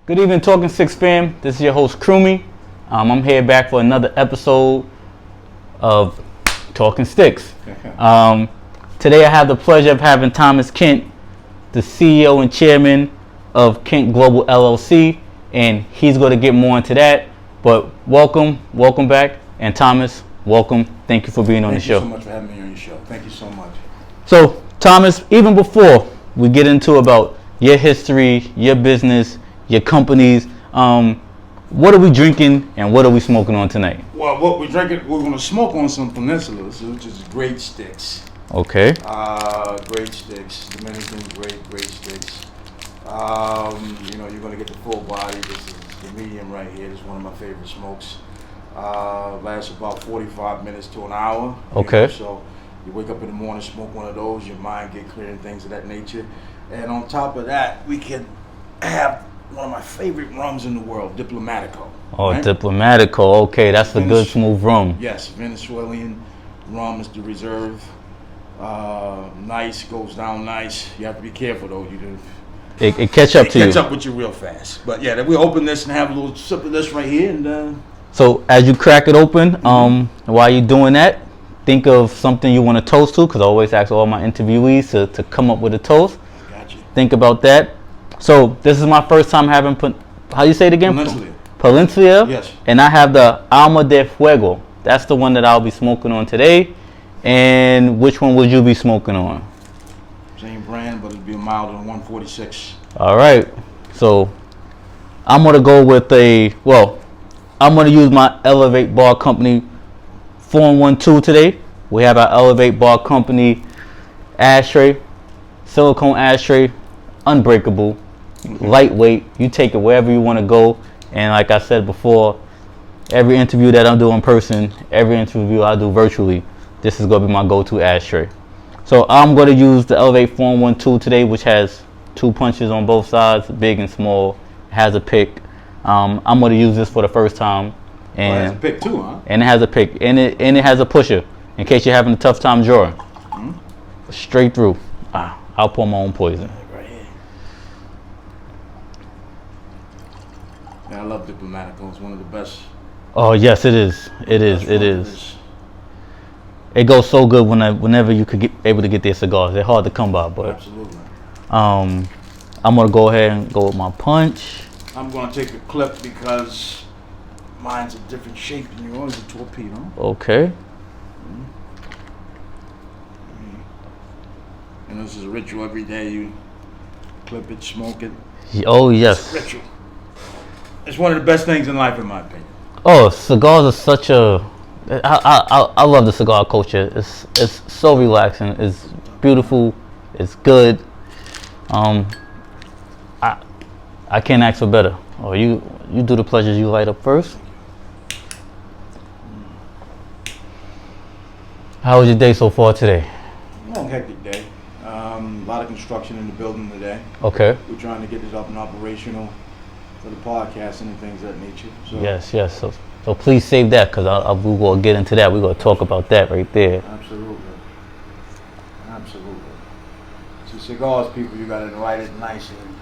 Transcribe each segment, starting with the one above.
Good evening, Talking Six fam. This is your host, Krumi. I'm here back for another episode of Talking Sticks. Today I have the pleasure of having Thomas Kent, the CEO and chairman of Kent Global LLC, and he's going to get more into that. But welcome back. And Thomas, welcome. Thank you for being on the show. Thank you so much for having me on your show. Thank you so much. So, Thomas, even before we get into about your history, your business, your companies, what are we drinking and what are we smoking on tonight? Well, what we're drinking, we're going to smoke on some peninsulas, which is great sticks. Okay. Great sticks. Dominican great sticks. You're going to get the full body. This is the medium right here. This is one of my favorite smokes. Lasts about 45 minutes to an hour. Okay. So you wake up in the morning, smoke one of those, your mind get clear and things of that nature. And on top of that, we can have one of my favorite rums in the world, Diplomatico. Oh, right? Diplomatico. Okay, that's a good smooth rum. Yes, Venezuelan rum is the reserve. Nice, goes down nice. You have to be careful though. It catch up to you. Catch up with you real fast. But yeah, we open this and have a little sip of this right here. And so as you crack it open, while you're doing that, think of something you want to toast to, because I always ask all my interviewees to come up with a toast. Gotcha. Think about that. So this is my first time having, how you say it again? Palencia. Yes. And I have the Alma de Fuego. That's the one that I'll be smoking on today. And which one would you be smoking on? Same brand, but it'd be a milder than 146. All right. So I'm going to go with I'm going to use my Elevate Bar Company 4-in-1 today. We have our Elevate Bar Company ashtray, silicone ashtray, unbreakable, lightweight. You take it wherever you want to go. And like I said before, every interview that I do in person, every interview I do virtually, this is going to be my go-to ashtray. So I'm going to use the Elevate 4-in-1 today, which has 2 punches on both sides, big and small. It has a pick. I'm going to use this for the first time. And it has a pick too, huh? And it has a pick. And it has a pusher in case you're having a tough time drawing. Straight through. I'll pour my own poison. Right here. Yeah, I love Diplomatico. It's one of the best. Oh yes, it is. It is. It goes so good whenever you could get able to get their cigars. They're hard to come by, but absolutely. I'm gonna go ahead and go with my punch. I'm gonna take a clip because mine's a different shape than yours. A torpedo. Okay. And this is a ritual every day. You clip it, smoke it. Oh yes. It's a ritual. It's one of the best things in life, in my opinion. Oh, cigars are such a. I love the cigar culture. It's so relaxing. It's beautiful. It's good. I can't ask for better. Oh, you do the pleasures. You light up first. How was your day so far today? Long, hectic day. A lot of construction in the building today. Okay. We're trying to get this up and operational for the podcast and things of that nature. So Yes. So please save that, because we will get into that. We're going to talk about that right there. Absolutely. See, cigars, people, you got to light it nice and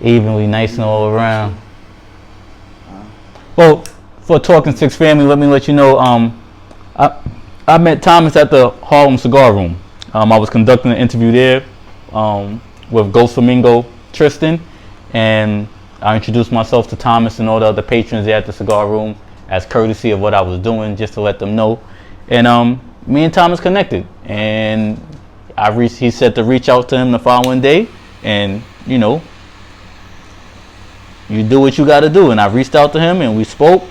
evenly, nice and all around. Well, for Talking Six family, let me let you know, I met Thomas at the Harlem Cigar Room. I was conducting an interview there with Ghost Flamingo Tristan, and I introduced myself to Thomas and all the other patrons there at the cigar room as courtesy of what I was doing, just to let them know. And me and Thomas connected, and he said to reach out to him the following day, and you do what you got to do. And I reached out to him and we spoke,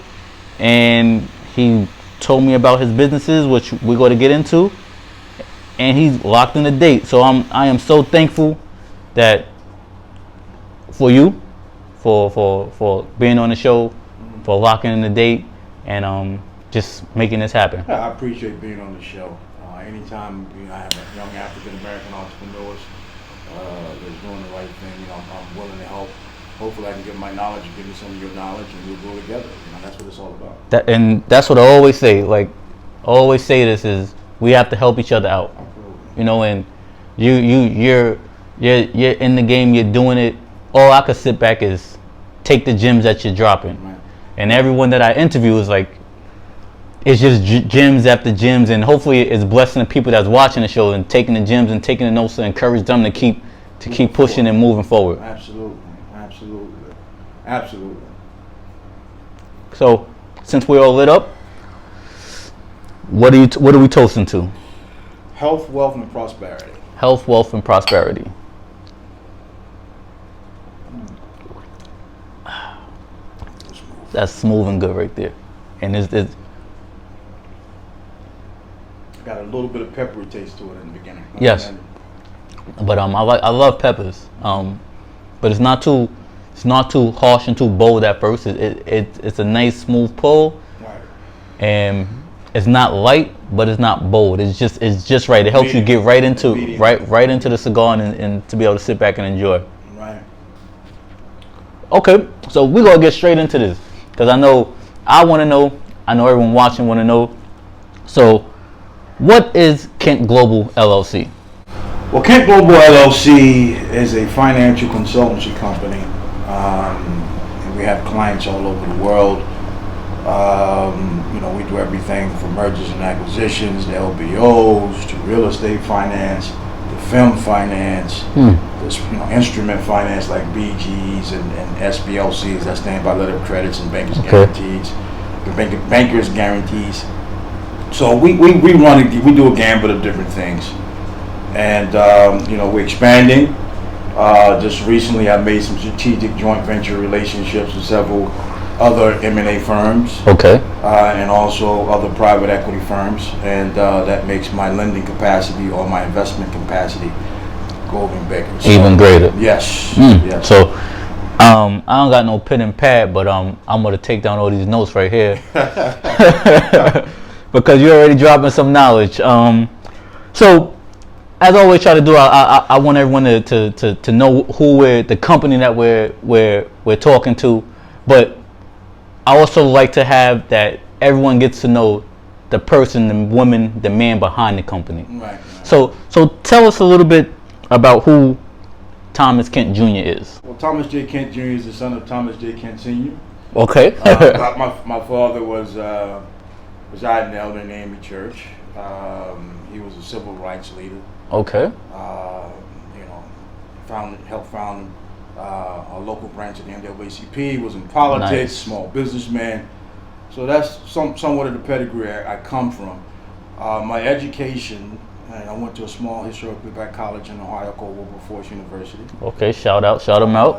and he told me about his businesses, which we're going to get into, and he's locked in a date. So I am so thankful that for you, for being on the show, for locking in the date, and just making this happen. I appreciate being on the show. Anytime I have young African American entrepreneurs that's doing the right thing, I'm willing to help. Hopefully I can give my knowledge and give you some of your knowledge, and we'll go together. That's what it's all about. And that's what I always say. Like, I always say this is we have to help each other out. Absolutely. And you're in the game, you're doing it. All I could sit back is take the gems that you're dropping. Right. And everyone that I interview is like, it's just gems after gems, and hopefully it's blessing the people that's watching the show and taking the gems and taking the notes to encourage them to keep pushing and moving forward. Absolutely, absolutely, absolutely. So, since we're all lit up, what are we toasting to? Health, wealth, and prosperity. Health, wealth, and prosperity. That's smooth and good right there. And it's got a little bit of peppery taste to it in the beginning. Yes. But I love peppers. But it's not too harsh and too bold at first. It's a nice smooth pull. Right. And it's not light, but it's not bold. It's just right. It helps you get right into the cigar and to be able to sit back and enjoy. Right. Okay, so we're gonna get straight into this because I know everyone watching want to know. So, what is Kent Global LLC? Well, Kent Global LLC is a financial consultancy company. And we have clients all over the world. We do everything from mergers and acquisitions, to LBOs, to real estate finance, to film finance, to instrument finance like BGs and SBLCs, that stand by letter of credits and bankers guarantees. Bankers guarantees. So we do a gambit of different things, and we're expanding. Just recently, I made some strategic joint venture relationships with several other M&A firms, and also other private equity firms, and that makes my lending capacity or my investment capacity go even bigger. So, even greater. Yes. Yes. So, I don't got no pen and pad, but I'm gonna take down all these notes right here because you're already dropping some knowledge. So, as I always try to do, I want everyone to know who the company that we're talking to, but I also like to have that everyone gets to know the person, the woman, the man behind the company. Right. So tell us a little bit about who Thomas Kent Jr. is. Well, Thomas J. Kent Jr. is the son of Thomas J. Kent Sr. Okay. My father was resided in the Elder Navy Church. He was a civil rights leader. Okay. Helped found a local branch of the NAACP. Was in politics, Nice. Small businessman. So that's somewhat of the pedigree I come from. My education, and I went to a small historically black college in Ohio called Wilberforce University. Okay. Shout them out.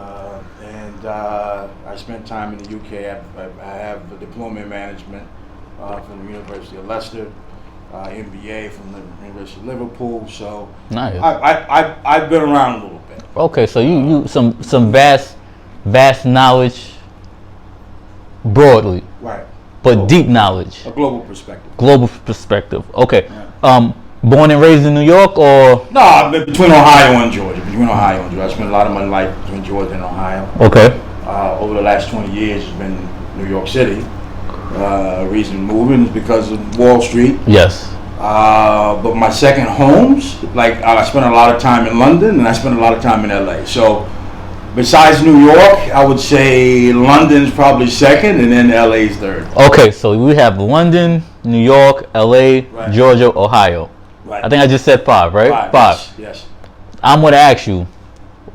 And I spent time in the UK. I have a diploma in management from the University of Leicester, MBA from the University of Liverpool. So Nice. I've been around a little bit. Okay. So you some vast knowledge broadly, Right. but deep knowledge. A global perspective. Global perspective. Okay. Yeah. Born and raised in New York, or? No, I've been between Ohio and Georgia. I spent a lot of my life between Georgia and Ohio. Okay. Over the last 20 years, it's been New York City. Reason moving is because of Wall Street. Yes. But my second homes, I spent a lot of time in London and I spent a lot of time in LA. So besides New York, I would say London's probably second and then LA's third. Okay, so we have London, New York, LA, Right. Georgia, Ohio. Right. I think I just said five, right? Five. Yes. I'm going to ask you,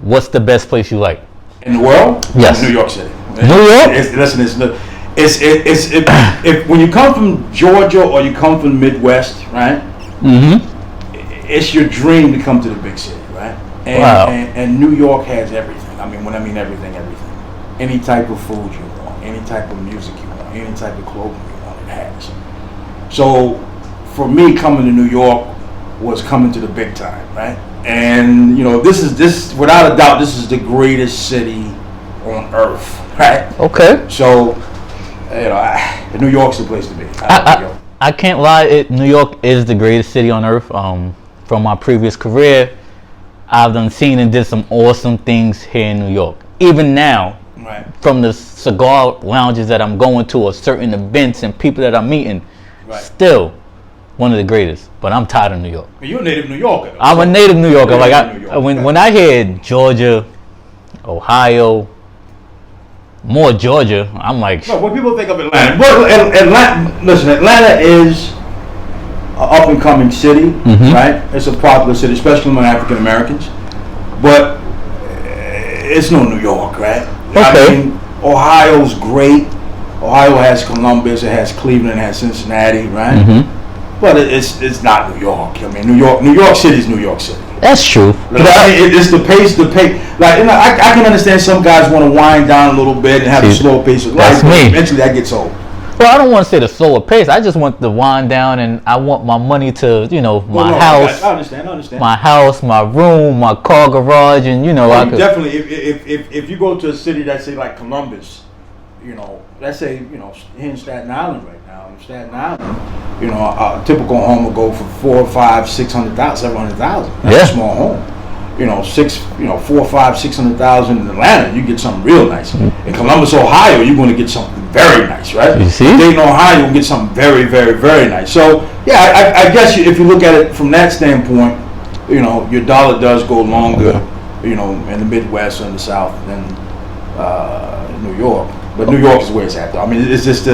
what's the best place you like? In the world? Yes. New York City. New York? If when you come from Georgia or you come from the Midwest, right? Mm-hmm. It's your dream to come to the big city, right? And, Wow. and New York has everything. When I mean everything. Any type of food you want, any type of music you want, any type of clothing you want, it has. So for me, coming to New York was coming to the big time, right? And this without a doubt, this is the greatest city on earth, right? Okay. So, New York's the place to be. I can't lie, New York is the greatest city on earth. From my previous career, I've seen and did some awesome things here in New York. Even now, Right. from the cigar lounges that I'm going to or certain events and people that I'm meeting, Right. still one of the greatest. But I'm tired of New York. But you're a native New Yorker, though. I'm a native New Yorker. Native Like New Yorker. when I hear Georgia, Ohio, More Georgia. I'm like, No, when people think of Atlanta, well, Atlanta. Listen, Atlanta is an up and coming city, right? It's a popular city, especially among African Americans. But it's no New York, right? Okay. I mean, Ohio's great. Ohio has Columbus, it has Cleveland, it has Cincinnati, right? But it's not New York. I mean, New York City is New York City. that's true. But it's the pace. Like, I can understand some guys want to wind down a little bit and have a slower pace of life. That's me. Eventually, that gets old. Well, I don't want to say the slower pace. I just want the wind down, and I want my money to, my house. I understand. My house, my room, my car garage, and I could Definitely, if you go to a city that say like Columbus, let's say here in Staten Island right now, in Staten Island, a typical home will go for 4, 5, 600,000, 700,000. That's a small home. 4, 5, 600,000 in Atlanta, you get something real nice. In Columbus, Ohio, you're going to get something very nice, right? You see? Dayton, Ohio, you'll get something very, very, very nice. So, yeah, I guess if you look at it from that standpoint, your dollar does go longer, in the Midwest or in the South than New York. But New York is where it's at, though. I mean, it's just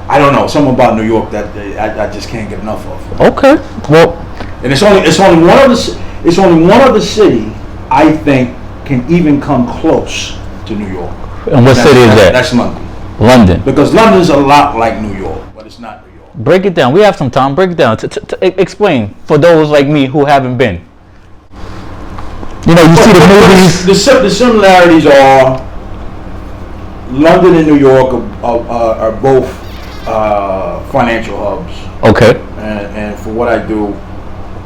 I don't know, something about New York that I just can't get enough of. Okay. Well, and it's only one other city I think can even come close to New York. And what city is that? That's London. London. Because London's a lot like New York, but it's not New York. Break it down. We have some time. Break it down. Explain for those like me who haven't been. You see the movies. The similarities are London and New York are both financial hubs. Okay. And for what I do,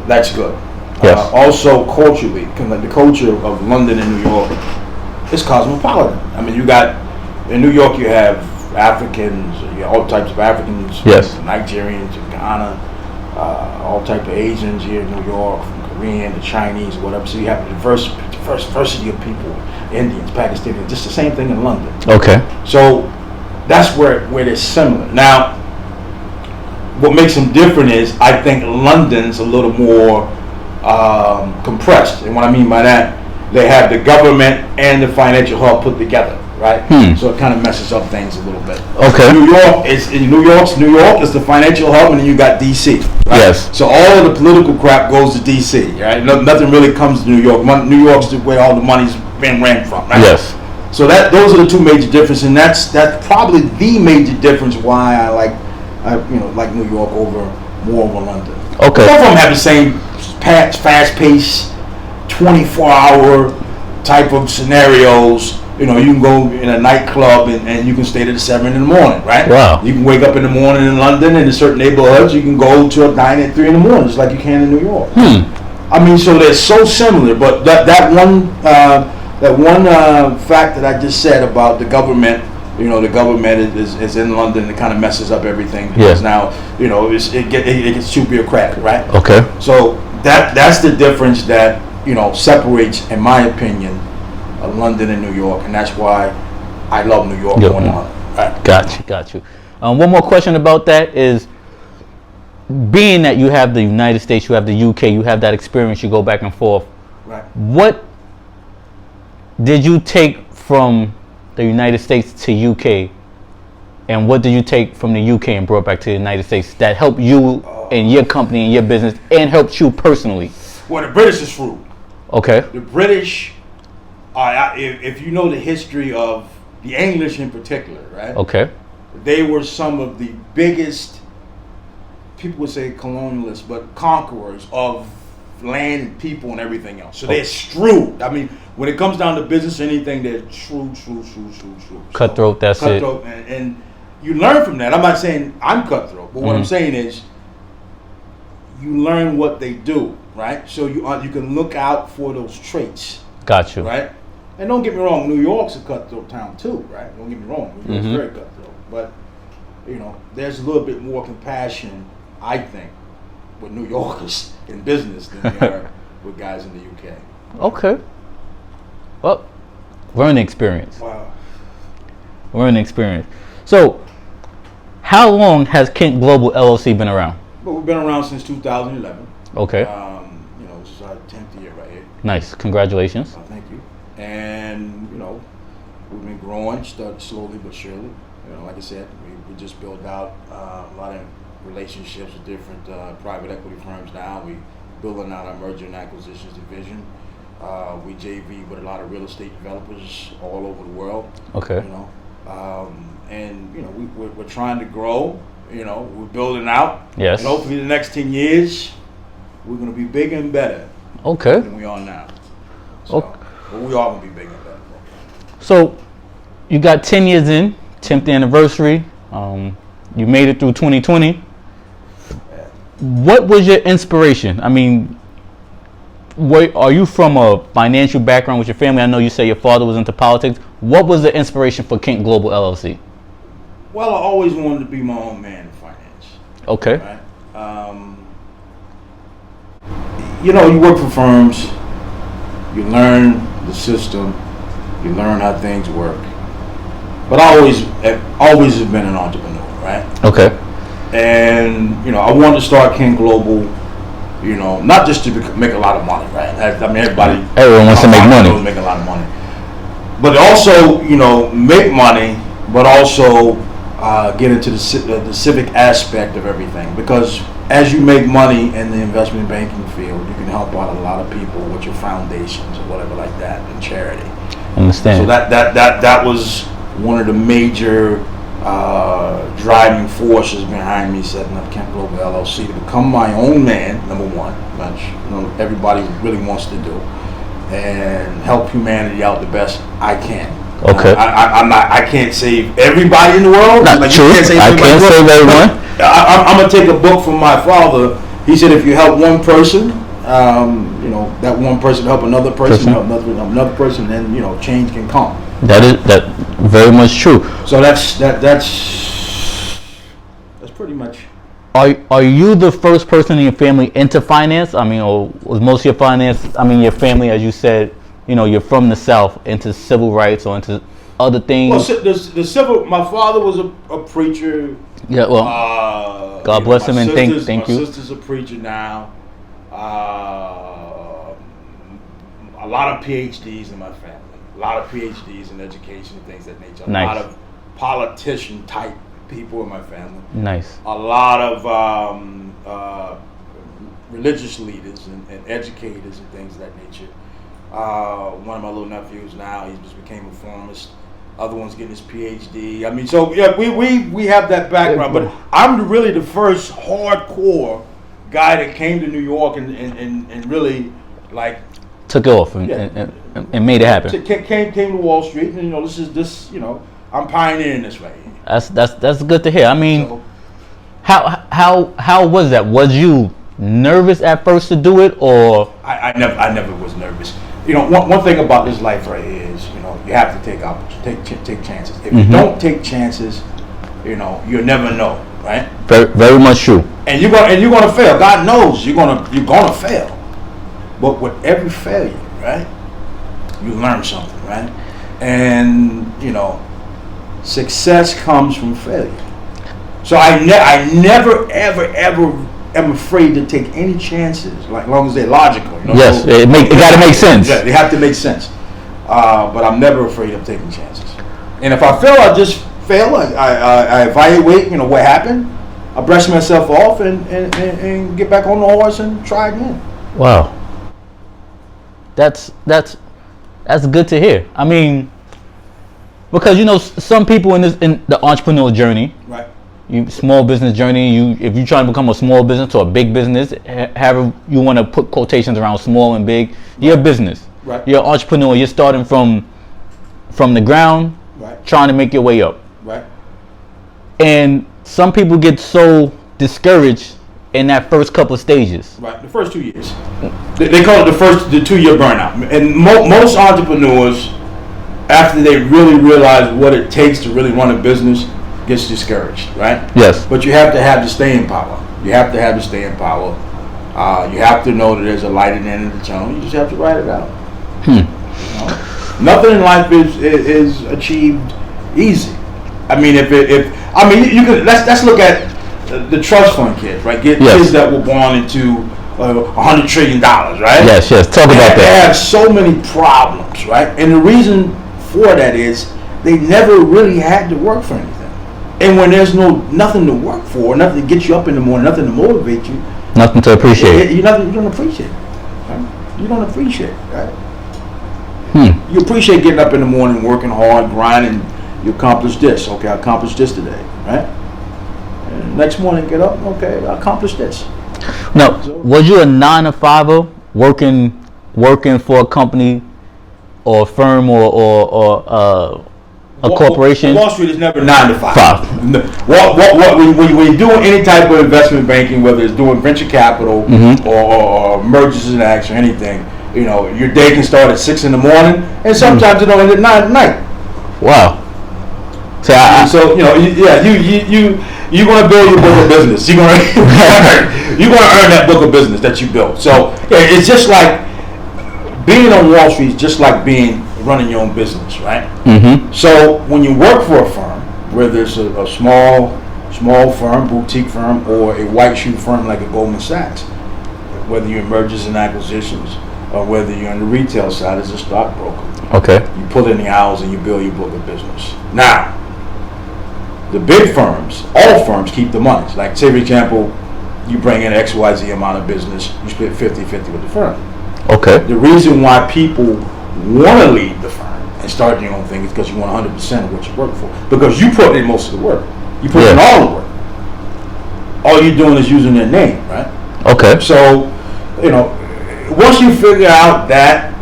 that's good. Yes. Also culturally, the culture of London and New York is cosmopolitan. I mean, in New York you have Africans, all types of Africans, yes, Nigerians, Ghana, all types of Asians here in New York, from Korean to Chinese, whatever. So you have a diversity of people, Indians, Pakistani, just the same thing in London. Okay. So that's where they're similar. Now, what makes them different is I think London's a little more compressed, and what I mean by that, they have the government and the financial hub put together, right? So it kind of messes up things a little bit. Okay. New York is the financial hub, and then you got DC. Right? Yes. So all of the political crap goes to DC, right? Nothing really comes to New York. New York's where all the money's been ran from, right? Yes. So those are the two major differences, and that's probably the major difference why I like New York more over London. Okay. Both of them have the same fast-paced, 24-hour type of scenarios. You can go in a nightclub and you can stay till 7 in the morning, right? Wow. You can wake up in the morning in London in certain neighborhoods. You can go to a dine at 3 in the morning, just like you can in New York. I mean, so they're so similar, but that one fact that I just said about the government. The government is in London. It kind of messes up everything because now it gets too bureaucratic, right? Okay. So that's the difference that separates, in my opinion, London and New York, and that's why I love New York more than London. Right? Got you. One more question about that is, being that you have the United States, you have the UK, you have that experience, you go back and forth. Right. What did you take from the United States to UK, and what did you take from the UK and brought back to the United States that helped you and your company and your business and helped you personally? Well, the British is frugal. Okay. The British, if you know the history of the English in particular, right? Okay. They were some of the biggest, people would say colonialists, but conquerors of land and people and everything else. So they're shrewd. I mean, when it comes down to business or anything, they're shrewd. Cutthroat, that's cutthroat, and you learn from that. I'm not saying I'm cutthroat, but what I'm saying is you learn what they do, right? So you can look out for those traits. Got you. Right? And don't get me wrong, New York's a cutthroat town too, right? Don't get me wrong, New York's very cutthroat. But, there's a little bit more compassion, I think, with New Yorkers in business than there are with guys in the UK. Okay. Well, learning experience. Wow. Learning experience. So, how long has Kent Global LLC been around? Well, we've been around since 2011. Okay. This is our 10th year right here. Nice. Congratulations. Thank you. And, We've been growing, started slowly but surely. Like I said, we just built out a lot of relationships with different private equity firms now. We building out our merger and acquisitions division. We JV with a lot of real estate developers all over the world. Okay. We're trying to grow. We're building out. Yes. And hopefully the next 10 years, we're going to be bigger and better. Okay. Than we are now. So, but we are going to be bigger and better. So, you got 10 years in, 10th anniversary. You made it through 2020. What was your inspiration? I mean, are you from a financial background with your family? I know you say your father was into politics. What was the inspiration for Kent Global LLC? Well, I always wanted to be my own man in finance. Okay. Right? You work for firms, you learn the system, you learn how things work. But I always have been an entrepreneur, right? Okay. And, I wanted to start Kent Global, not just to make a lot of money, right? Everyone wants to make money. Make a lot of money. But also, make money, but also get into the civic aspect of everything. Because as you make money in the investment banking field, you can help out a lot of people with your foundations or whatever like that and charity. Understand. So that was one of the major driving forces behind me setting up Kent Global LLC to become my own man, number one, which everybody really wants to do, and help humanity out the best I can. Okay. I can't save everybody in the world. Not true. I can't save everyone. I'm gonna take a book from my father. He said, if you help one person, that one person help another person, help another person, then change can come. That very much true. So that's pretty much. Are you the first person in your family into finance? I mean, or was most of your your family, as you said, you're from the South, into civil rights or into other things? Well, the civil. My father was a preacher. Yeah. Well, God bless him and thank you. My sister's a preacher now. A lot of PhDs in my family. A lot of PhDs in education and things of that nature. Nice. A lot of politician type people in my family. Nice. A lot of religious leaders and educators and things of that nature. One of my little nephews now, he just became a pharmacist. Other one's getting his PhD. I mean, so yeah, we have that background. But I'm really the first hardcore guy that came to New York and really like took off and made it happen. Came to Wall Street, and I'm pioneering this right here. That's good to hear. I mean, so, how was that? Was you nervous at first to do it, or I never was nervous. One thing about this life right here is you have to take chances. If you don't take chances, you'll never know, right? Very, very much true. And you're gonna fail. God knows you're gonna fail. But with every failure, right, you learn something, right? And success comes from failure. So I never ever am afraid to take any chances, like long as they're logical. Yes, it got to make sense. Yeah, they have to make sense. But I'm never afraid of taking chances. And if I fail, I just fail. I evaluate, what happened. I brush myself off and get back on the horse and try again. Wow. That's good to hear. I mean, because some people in the entrepreneurial journey, right? Small business journey. If you try to become a small business or a big business, however you want to put quotations around small and big, you're a business. Right. You're an entrepreneur. You're starting from the ground, right, trying to make your way up. Right. And some people get so discouraged in that first couple of stages. Right, the first 2 years. They call it the 2 year burnout. And most entrepreneurs, after they really realize what it takes to really run a business, gets discouraged, right? Yes. But you have to have the staying power. You have to have the staying power. You have to know that there's a light at the end of the tunnel. You just have to write it out. Nothing in life is achieved easy. I mean, you could let's look at the trust fund kids, right? Kids that were born into $100 trillion, right? Yes. Talk about that. They have so many problems, right? And the reason for that is they never really had to work for anything. And when there's nothing to work for, nothing to get you up in the morning, nothing to motivate you, nothing to appreciate. You don't appreciate it. Right? You don't appreciate it, right? You appreciate getting up in the morning, working hard, grinding. You accomplish this. Okay, I accomplished this today, right? And next morning, get up. Okay, I accomplished this. Now, was you a 9-to-5er working for a company or a firm or a corporation? Wall Street is never 9 to 5. When you're doing any type of investment banking, whether it's doing venture capital or mergers and acts or anything, you know, your day can start at 6 in the morning, and sometimes it don't end at 9 at night. Wow. So you know, you're gonna build your book of business. You're gonna earn that book of business that you built. So it's just like being on Wall Street is just like running your own business, right? So when you work for a firm, whether it's a small firm, boutique firm, or a white shoe firm like a Goldman Sachs, whether you're in mergers and acquisitions, or whether you're on the retail side as a stockbroker, okay, you put in the hours and you build your book of business. Now, the big firms, all firms keep the money. Like, say for example, you bring in XYZ amount of business, you split 50-50 with the firm. Okay. The reason why people want to leave the firm and start your own thing is because you want 100% of what you work for. Because you put in most of the work. You put in all the work. All you're doing is using their name, right? Okay. So, you know, once you figure out that,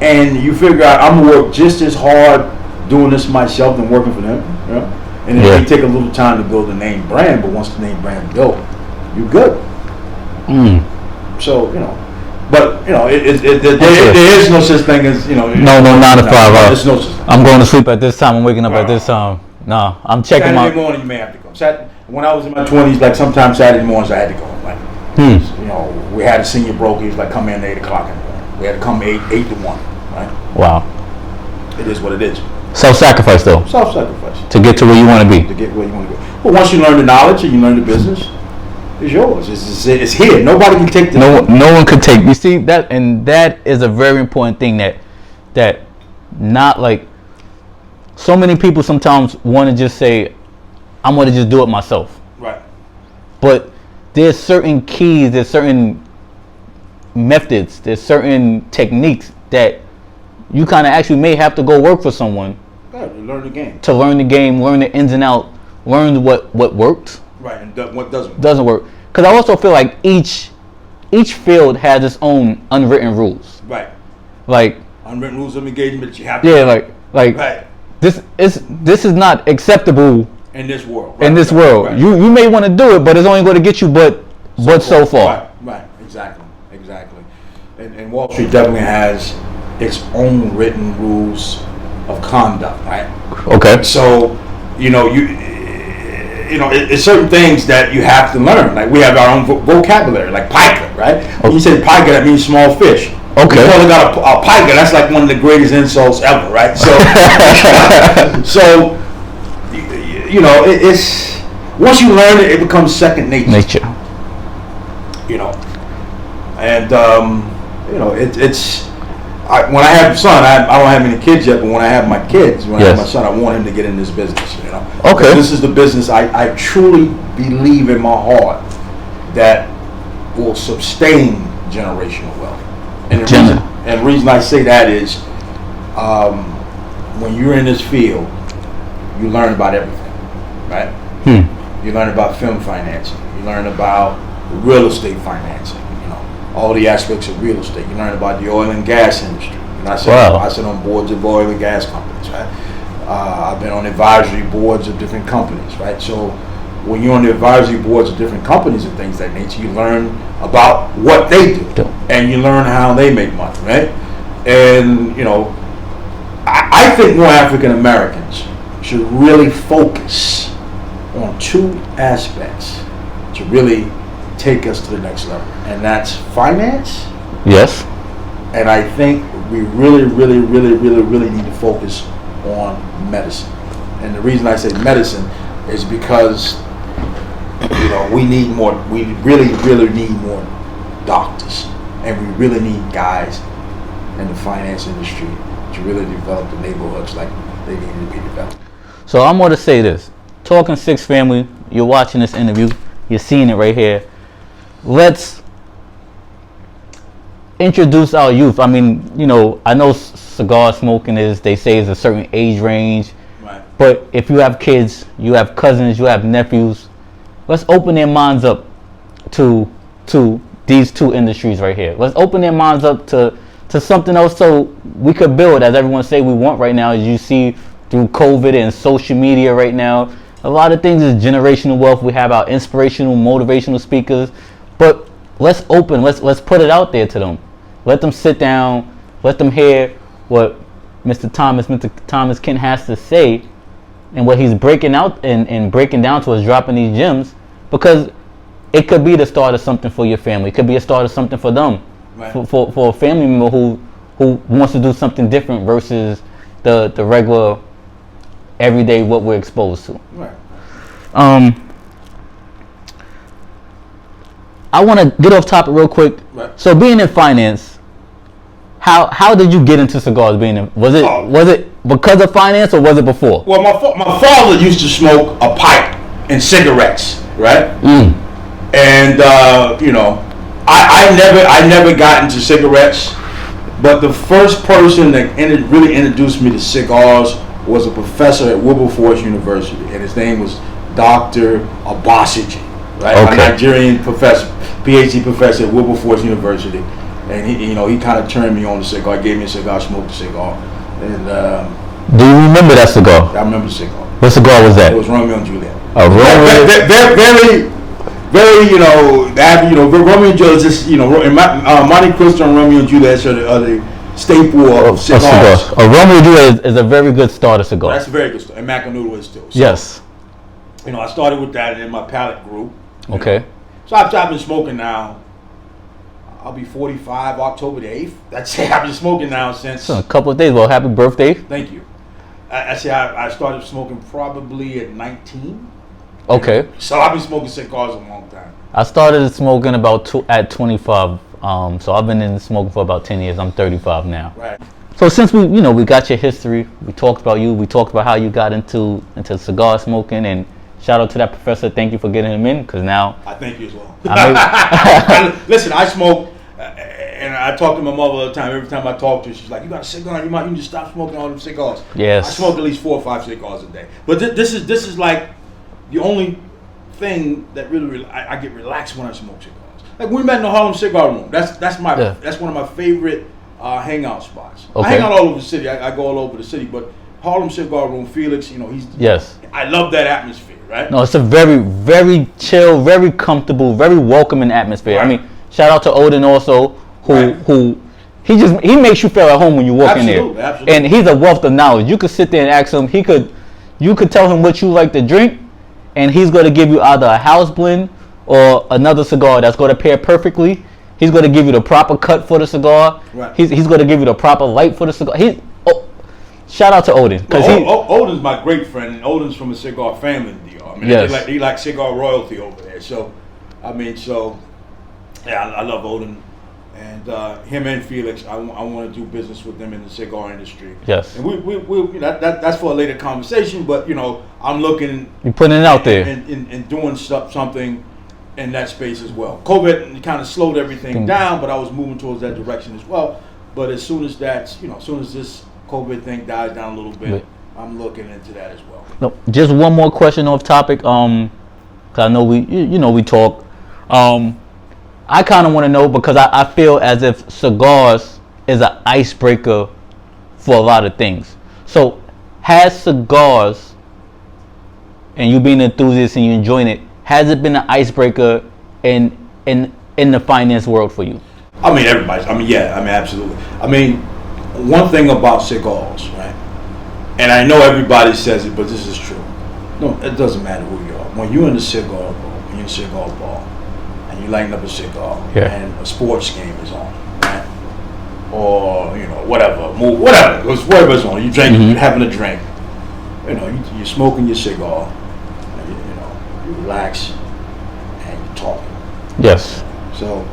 and you figure out I'm gonna work just as hard doing this myself than working for them, you know? And it may take a little time to build a name brand, but once the name brand built, you're good. So, you know, but you know, there is no such thing as, you know. No 9 to 5. There's no such thing. I'm going to sleep at this time. I'm waking up at this time. No, I'm checking Saturday morning, you may have to go. When I was in my 20s, like sometimes Saturday mornings I had to go. Like, you know, we had a senior broker. He was like, come in at 8 o'clock in the morning. We had to come 8 to 1. Right? Wow. It is what it is. Self-sacrifice, though. Self-sacrifice. To get to where you want to be. To get where you want to go. But once you learn the knowledge and you learn the business, it's yours. It's here. Nobody can take this. No one could take. You see that, and that is a very important thing that not like so many people sometimes want to just say, I'm going to just do it myself. Right. But there's certain keys, there's certain methods, there's certain techniques that you kind of actually may have to go work for someone. Yeah, to learn the game. To learn the game, learn the ins and outs, learn what works. Right, and what doesn't. Doesn't work. Because I also feel like each field has its own unwritten rules. Right. Like unwritten rules of engagement that you have to. Yeah, like right. This is not acceptable in this world. Right, in this world. Right. You may want to do it, but it's only going to get you but so far. Right. Exactly. And Wall Street definitely has its own written rules of conduct, right? Okay. So, you know, it's certain things that you have to learn. Like we have our own vocabulary, like piker, right? When you say piker, that means small fish. Okay. You only got a piker. That's like one of the greatest insults ever, right? So, you know, it's once you learn it, it becomes second nature. You know, and you know, when I have a son, I don't have any kids yet, but when I have my kids, when I have my son, I want him to get in this business, you know. Okay. This is the business I truly believe in my heart that will sustain generational wealth. And the reason I say that is when you're in this field, you learn about everything, right? You learn about film financing. You learn about real estate financing. All the aspects of real estate. You learn about the oil and gas industry. And I sit on boards of oil and gas companies, right? I've been on advisory boards of different companies, right? So when you're on the advisory boards of different companies and things of that nature, you learn about what they do. And you learn how they make money, right? And, you know, I think more African Americans should really focus on two aspects to really take us to the next level, and that's finance. Yes. And I think we really need to focus on medicine. And the reason I say medicine is because, you know, we really need more doctors, and we really need guys in the finance industry to really develop the neighborhoods like they needed to be developed. So I'm going to say this. Talking Six family, you're watching this interview. You're seeing it right here. Let's introduce our youth. I mean, you know, I know cigar smoking they say is a certain age range. Right. But if you have kids, you have cousins, you have nephews, let's open their minds up to these two industries right here. Let's open their minds up to something else so we could build, as everyone say we want right now, as you see through COVID and social media right now. A lot of things is generational wealth. We have our inspirational, motivational speakers, but let's let's put it out there to them. Let them sit down, let them hear what Mr. Thomas Kent has to say, and what he's breaking out and breaking down to us, dropping these gems, because it could be the start of something for your family. It could be a start of something for them, right. for a family member who wants to do something different versus the regular, everyday what we're exposed to. Right. I want to get off topic real quick. Right. So being in finance, how did you get into cigars? Was it because of finance or was it before? Well, my father used to smoke a pipe and cigarettes, right? And you know, I never got into cigarettes, but the first person that really introduced me to cigars was a professor at Wilberforce University, and his name was Dr. Abasiji, right? Okay. A Nigerian professor, PhD professor at Wilberforce University, and he kind of turned me on to cigar. Gave me a cigar, smoked a cigar, and do you remember that cigar? I remember the cigar. What cigar was that? It was Romeo and Juliet. Romeo. Very, Romeo and Juliet is just, Monte Cristo and Romeo and Juliet are the staple of cigars. Romeo and Juliet is a very good starter cigar. That's a very good cigar, and Macanudo is too. So, yes. I started with that, and then my palate grew. Okay. So I've been smoking now. I'll be 45 October the 8th. That's it. I've been smoking now since. So a couple of days. Well, happy birthday. Thank you. I started smoking probably at 19. Okay. So I've been smoking cigars a long time. I started smoking at 25. So I've been in smoking for about 10 years. I'm 35 now. Right. So since we got your history, we talked about you, we talked about how you got into cigar smoking, and shout out to that professor. Thank you for getting him in, because now I thank you as well. Listen, I smoke, and I talk to my mother all the time. Every time I talk to her, she's like, "You got a cigar? You need to stop smoking all them cigars." Yes. I smoke at least 4 or 5 cigars a day. But this is like the only thing that really I get relaxed when I smoke cigars. Like we met in the Harlem Cigar Room. That's one of my favorite hangout spots. Okay. I hang out all over the city. I go all over the city, but Harlem Cigar Room, Felix, he's yes. I love that atmosphere, right? No, it's a very, very chill, very comfortable, very welcoming atmosphere. Right. I mean, shout out to Odin also, who he makes you feel at home when you walk in there. Absolutely. And he's a wealth of knowledge. You could sit there and ask him. You could tell him what you like to drink, and he's going to give you either a house blend or another cigar that's going to pair perfectly. He's going to give you the proper cut for the cigar. Right. He's going to give you the proper light for the cigar. Shout out to Odin. Odin's my great friend, and Odin's from a cigar family in DR. I mean, yes. they like cigar royalty over there. So, I love Odin. And him and Felix, I want to do business with them in the cigar industry. Yes. And we that's for a later conversation, but, I'm looking. You're putting it out there. And doing something in that space as well. COVID kind of slowed everything down, but I was moving towards that direction as well. But as soon as this COVID thing dies down a little bit, I'm looking into that as well. No, just one more question off topic. 'Cause I know we talk. I kind of want to know, because I feel as if cigars is an icebreaker for a lot of things. So, has cigars, and you being an enthusiast and you enjoying it, has it been an icebreaker in the finance world for you? I mean, everybody's. Absolutely. One thing about cigars, right? And I know everybody says it, but this is true. No, it doesn't matter who you are. When you're in the cigar bar, and you lighting up a cigar, and a sports game is on, right? Or whatever's on. You drinking, you're having a drink. You're smoking your cigar. You relax, and you're talking. Yes. So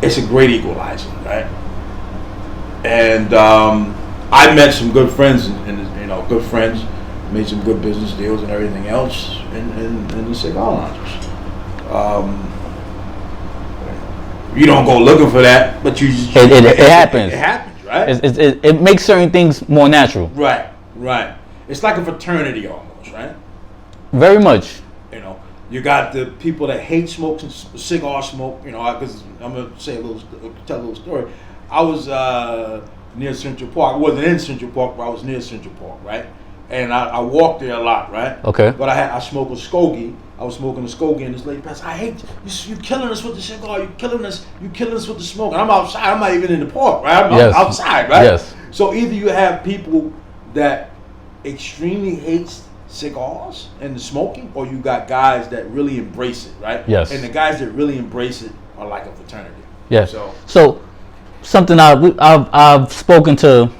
it's a great equalizer, right? And I met some good friends, and good friends, made some good business deals and everything else in the cigar lounges. You don't go looking for that, but it happens. It happens, right? It makes certain things more natural. Right. It's like a fraternity almost, right? Very much. You got the people that hate smoke and cigar smoke. Because I'm gonna tell a little story. I was near Central Park. I wasn't in Central Park, but I was near Central Park, right? And I walked there a lot, right? Okay. But I smoked a Skokie. I was smoking a Skokie, and this lady passed. I hate you killing us with the cigar. You killing us with the smoke. And I'm outside. I'm not even in the park, right? I'm outside, right? Yes. So either you have people that extremely hates cigars and the smoking, or you got guys that really embrace it, right? Yes. And the guys that really embrace it are like a fraternity. Yes. So something I've spoken to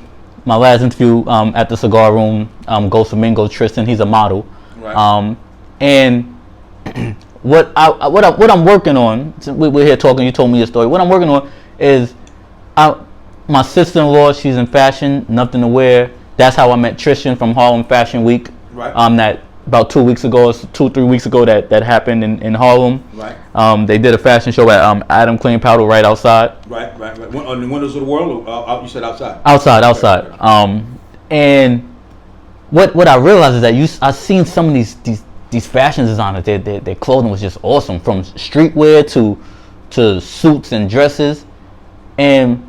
my last interview at the cigar room. Ghost Flamingo Tristan, he's a model. Right. And what I'm working on, we're here talking, you told me your story. What I'm working on is my sister-in-law, she's in fashion, nothing to wear. That's how I met Tristan from Harlem Fashion Week. Right. That about 2 weeks ago, 2-3 weeks ago that happened in Harlem. Right. They did a fashion show at Adam Clean Powder right outside. Right. On the windows of the world, or you said outside? Outside. Right. And what I realized is that I've seen some of these fashion designers. Their clothing was just awesome, from streetwear to suits and dresses, and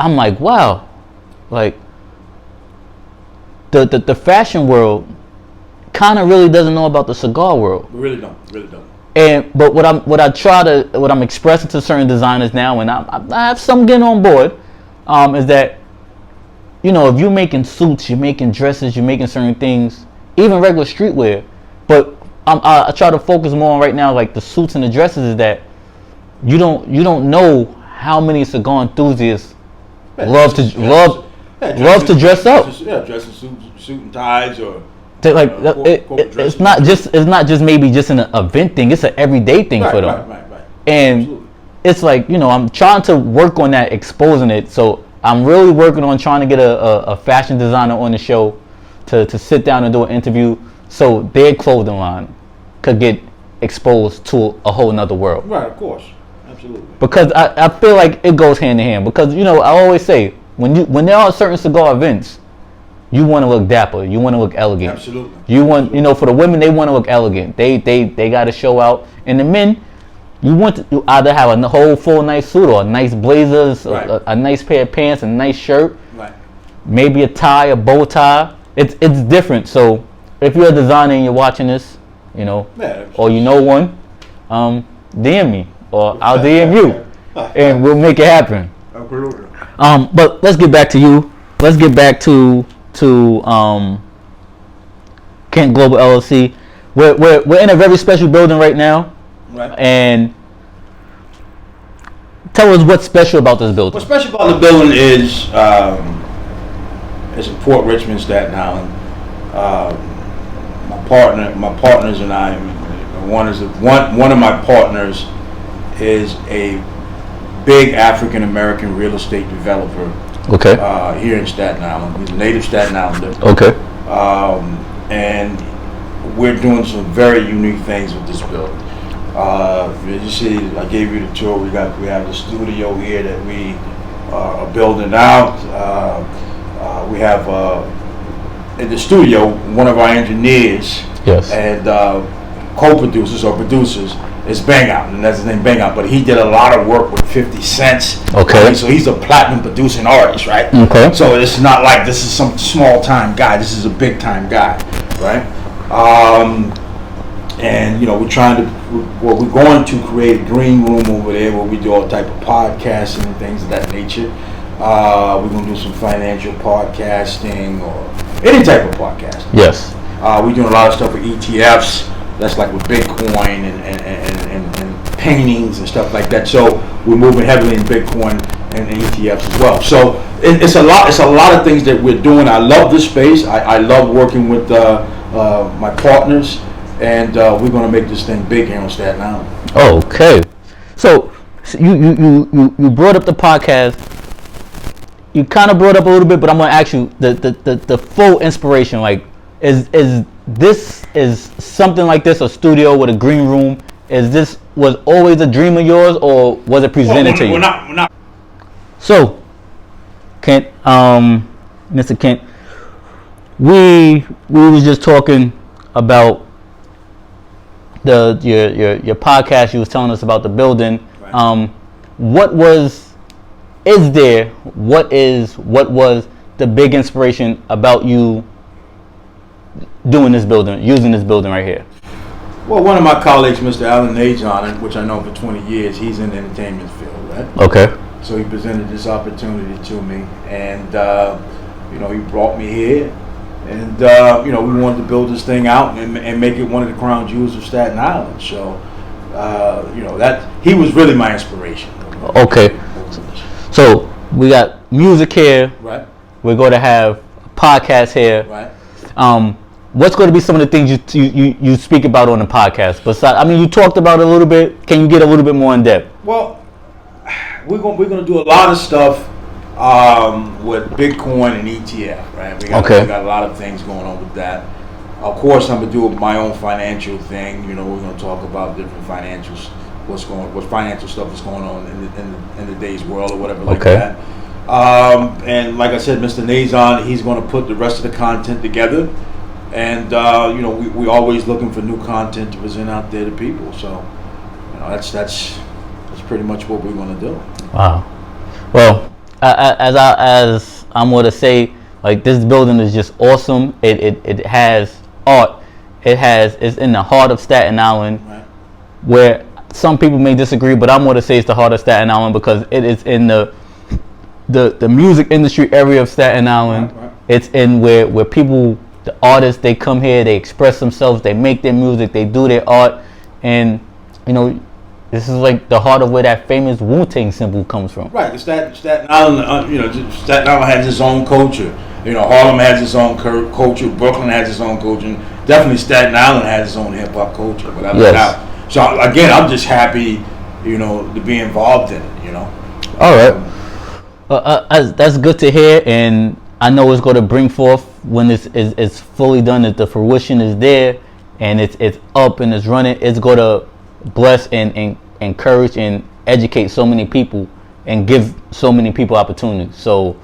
I'm like, wow, like the fashion world kind of really doesn't know about the cigar world. We really don't. But what I'm expressing to certain designers now, and I have some getting on board, is that, if you're making suits, you're making dresses, you're making certain things, even regular streetwear. But I try to focus more on right now, like the suits and the dresses, is that you don't know how many cigar enthusiasts love to dress up. Dressing suit and ties, or it's not just maybe just an event thing. It's an everyday thing for them. Right. And absolutely. It's like, I'm trying to work on that, exposing it. So I'm really working on trying to get a fashion designer on the show to sit down and do an interview, so their clothing line could get exposed to a whole nother world. Right, of course. Absolutely. Because I feel like it goes hand in hand. Because, I always say, when there are certain cigar events, you want to look dapper. You want to look elegant. Absolutely. You want, for the women, they want to look elegant. They got to show out. And the men, you either have a whole full nice suit, or a nice blazer, right, a nice pair of pants, a nice shirt, right, maybe a tie, a bow tie. It's different. So if you're a designer and you're watching this, or you know one, DM me, or I'll DM you, and we'll make it happen. Absolutely. But let's get back to you. Let's get back to Kent Global LLC. We're in a very special building right now. Right. And tell us what's special about this building. What's special about the building is it's in Port Richmond, Staten Island. My partners and I. One of my partners is a big African American real estate developer. Okay. Here in Staten Island. He's a native Staten Islander. Okay. And we're doing some very unique things with this building. You see, I gave you the tour. We have the studio here that we are building out. We have in the studio one of our engineers. Yes. And co-producers or producers is Bang Out, and that's his name, Bang Out. But he did a lot of work with 50 Cent. Okay. So he's a platinum producing artist, right? Okay. So it's not like this is some small time guy. This is a big time guy, right? And we're going to create a green room over there where we do all type of podcasting and things of that nature. We're going to do some financial podcasting or any type of podcasting. Yes. We're doing a lot of stuff with ETFs. That's like with Bitcoin and paintings and stuff like that. So we're moving heavily in Bitcoin and ETFs as well. So it's a lot of things that we're doing. I love this space. I love working with my partners, and we're going to make this thing big here on Staten Island. Okay. So you brought up the podcast. you kind of brought up a little bit, but I'm gonna ask you the full inspiration. Like, is something like this a studio with a green room? Was always a dream of yours, or was it presented to you? We're not. So, Kent, Mr. Kent, we was just talking about your podcast. You was telling us about the building. Right. What was the big inspiration about you doing this building, using this building right here? Well, one of my colleagues, Mr. Alan Najon, which I know for 20 years, he's in the entertainment field, right? Okay. So he presented this opportunity to me, and he brought me here, and we wanted to build this thing out and make it one of the crown jewels of Staten Island. So, that he was really my inspiration. Okay. So we got music here. Right. We're going to have a podcast here. Right. What's going to be some of the things you speak about on the podcast? Besides, you talked about it a little bit. Can you get a little bit more in depth? Well, we're going to do a lot of stuff with Bitcoin and ETF, right? We got a lot of things going on with that. Of course, I'm going to do my own financial thing. We're going to talk about different financials, what financial stuff is going on in the day's world or whatever like that. And like I said, Mr. Nazon, he's going to put the rest of the content together. And we're always looking for new content to present out there to people. So, that's pretty much what we're going to do. Wow. Well, as I'm going to say, like, this building is just awesome. It has art. It's in the heart of Staten Island, Right. where some people may disagree, but I'm going to say it's the heart of Staten Island because it is in the music industry area of Staten Island. Right. It's in where people, the artists, they come here, they express themselves, they make their music, they do their art, and this is like the heart of where that famous Wu-Tang symbol comes from. Right. Staten Island, Staten Island has its own culture. Harlem has its own culture. Brooklyn has its own culture. And definitely Staten Island has its own hip hop culture. Without a doubt. So again, I'm just happy, to be involved in it. All right. That's good to hear, and I know it's going to bring forth when it's fully done, that the fruition is there, and it's up and it's running. It's going to bless and encourage and educate so many people and give so many people opportunities. So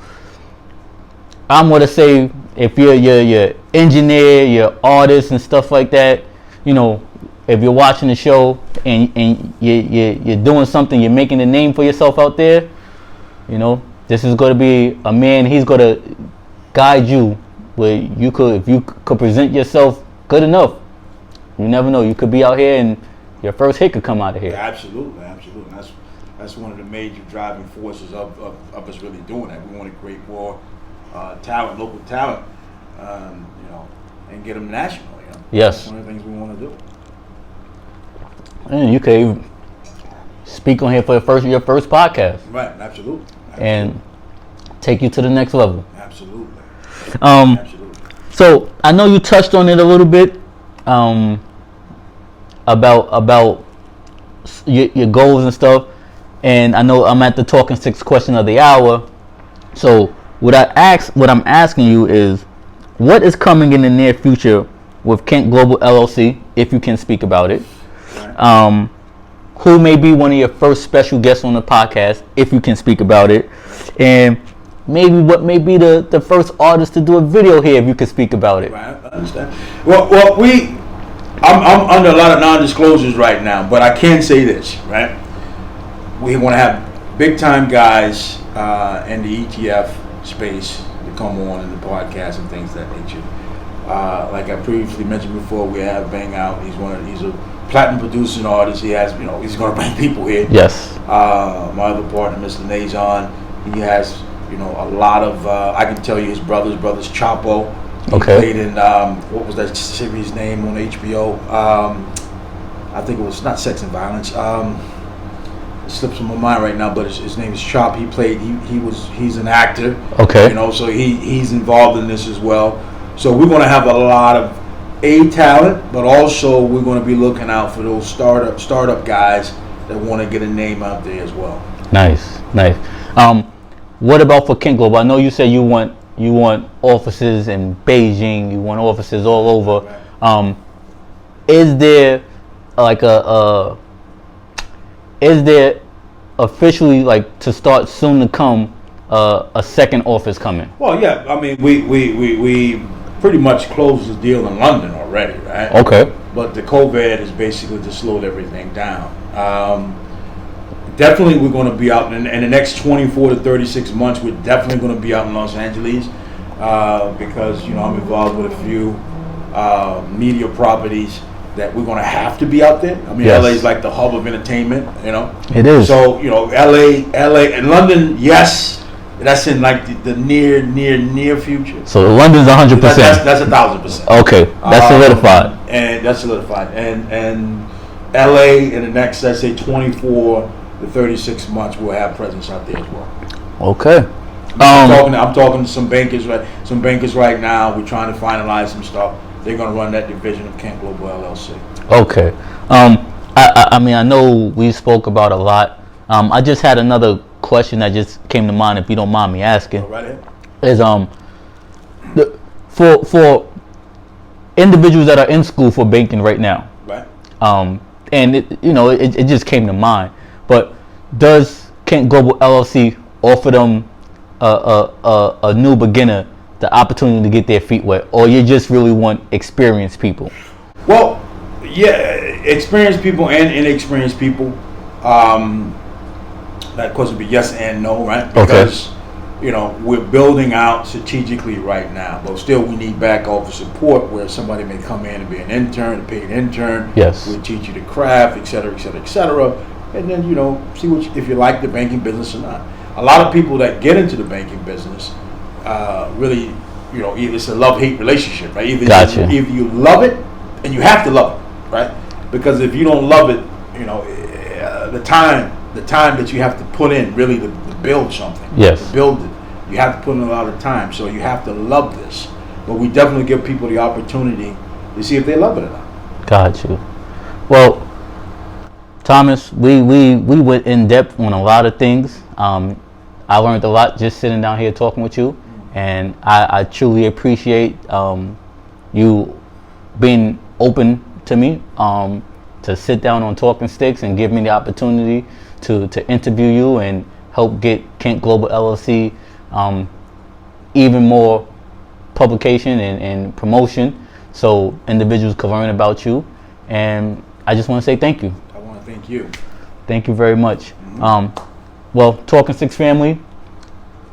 I'm going to say, if you're your engineer, your artist and stuff like that, if you're watching the show and you're doing something, you're making a name for yourself out there, this is going to be a man. He's going to guide you where if you could present yourself good enough, you never know, you could be out here and your first hit could come out of here. Yeah, absolutely. That's one of the major driving forces of us really doing that. We want to create more talent, local talent, and get them national. Yes. That's one of the things we want to do. And you could even speak on here for your first podcast. Right. Absolutely. And take you to the next level. Absolutely. So I know you touched on it a little bit. About your goals and stuff, and I know I'm at the Talking 6 question of the hour. So what I'm asking you is, what is coming in the near future with Kent Global LLC, if you can speak about it? Right. Who may be one of your first special guests on the podcast, if you can speak about it, and maybe what may be the first artist to do a video here, if you can speak about it. Right. I understand. Well, I'm under a lot of non-disclosures right now, but I can say this, right? We want to have big-time guys in the ETF space to come on in the podcast and things of that nature. Like I previously mentioned before, we have Bang Out. He's a platinum producing artist. He has, he's going to bring people here. Yes. My other partner, Mr. Nazon, he has, a lot of. I can tell you his brother's Chapo. He played in, what was that series name on HBO? I think it was not Sex and Violence. It slips from my mind right now, but his name is Chop. He played, he's an actor. Okay. So he's involved in this as well. So we're going to have a lot of talent, but also we're going to be looking out for those startup guys that want to get a name out there as well. Nice. what about for Kent Global? I know you said you want offices in Beijing, you want offices all over. Right. Is there like is there officially, like, to start soon to come, a second office coming? Well, yeah. I mean, we pretty much closed the deal in London already, right? Okay. But the COVID has basically just slowed everything down. Definitely, we're going to be out in the next 24 to 36 months. We're definitely going to be out in Los Angeles because I'm involved with a few media properties that we're going to have to be out there. I mean, Yes. LA is like the hub of entertainment, It is. So LA, and London, yes. That's in like the near future. So London's 100%. That's 1,000%. Okay, that's solidified. And that's solidified. And LA in the next, let's say, 24 to 36 months, we'll have presence out there as well. Okay. I'm talking to some bankers right now. We're trying to finalize some stuff. They're going to run that division of Kent Global LLC. Okay. I mean, I know we spoke about a lot. I just had another question that just came to mind, if you don't mind me asking. Go right ahead. Is for individuals that are in school for banking right now. Right. And it just came to mind. But does Kent Global LLC offer them a new beginner the opportunity to get their feet wet, or you just really want experienced people? Well, yeah, experienced people and inexperienced people. That of course would be yes and no, right? Because we're building out strategically right now, but still we need back office support where somebody may come in and be an intern, a paid intern. Yes. We'll teach you the craft, et cetera, and then see if you like the banking business or not. A lot of people that get into the banking business really, it's a love-hate relationship, right? Either you love it, and you have to love it, right? Because if you don't love it, the time that you have to put in really to build something, yes, to build it, you have to put in a lot of time. So you have to love this. But we definitely give people the opportunity to see if they love it or not. Got you. Well, Thomas, we went in depth on a lot of things. I learned a lot just sitting down here talking with you, and I truly appreciate you being open to me to sit down on Talking Sticks and give me the opportunity to interview you and help get Kent Global LLC even more publication and promotion, so individuals can learn about you. And I just want to say thank you. I want to thank you. Thank you very much. Well, Talking Sticks family,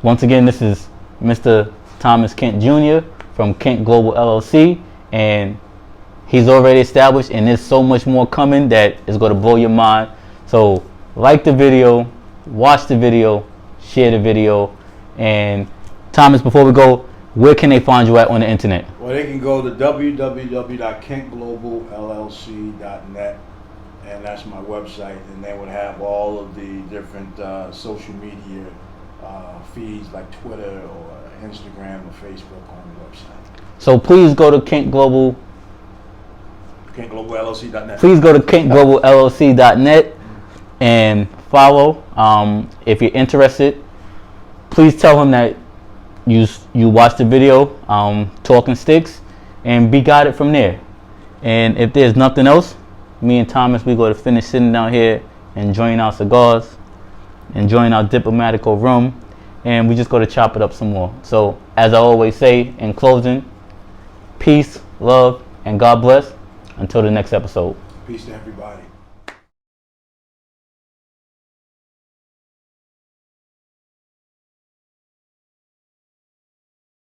once again, this is Mr. Thomas Kent Jr. from Kent Global LLC, and he's already established, and there's so much more coming that is going to blow your mind. So like the video, watch the video, share the video. And Thomas, before we go, where can they find you at on the internet? Well, they can go to www.kentgloballlc.net, and that's my website, and they would have all of the different social media feeds like Twitter or Instagram or Facebook on the website. So please go to KentGlobalLLC.net. Please go to KentGlobalLLC.net and follow. If you're interested, please tell him that you watched the video, Talking Sticks, and be guided from there. And if there's nothing else, me and Thomas, we go to finish sitting down here, enjoying our cigars, enjoying our diplomatical room, and we just go to chop it up some more. So as I always say in closing, peace, love, and God bless. Until the next episode. Peace to everybody.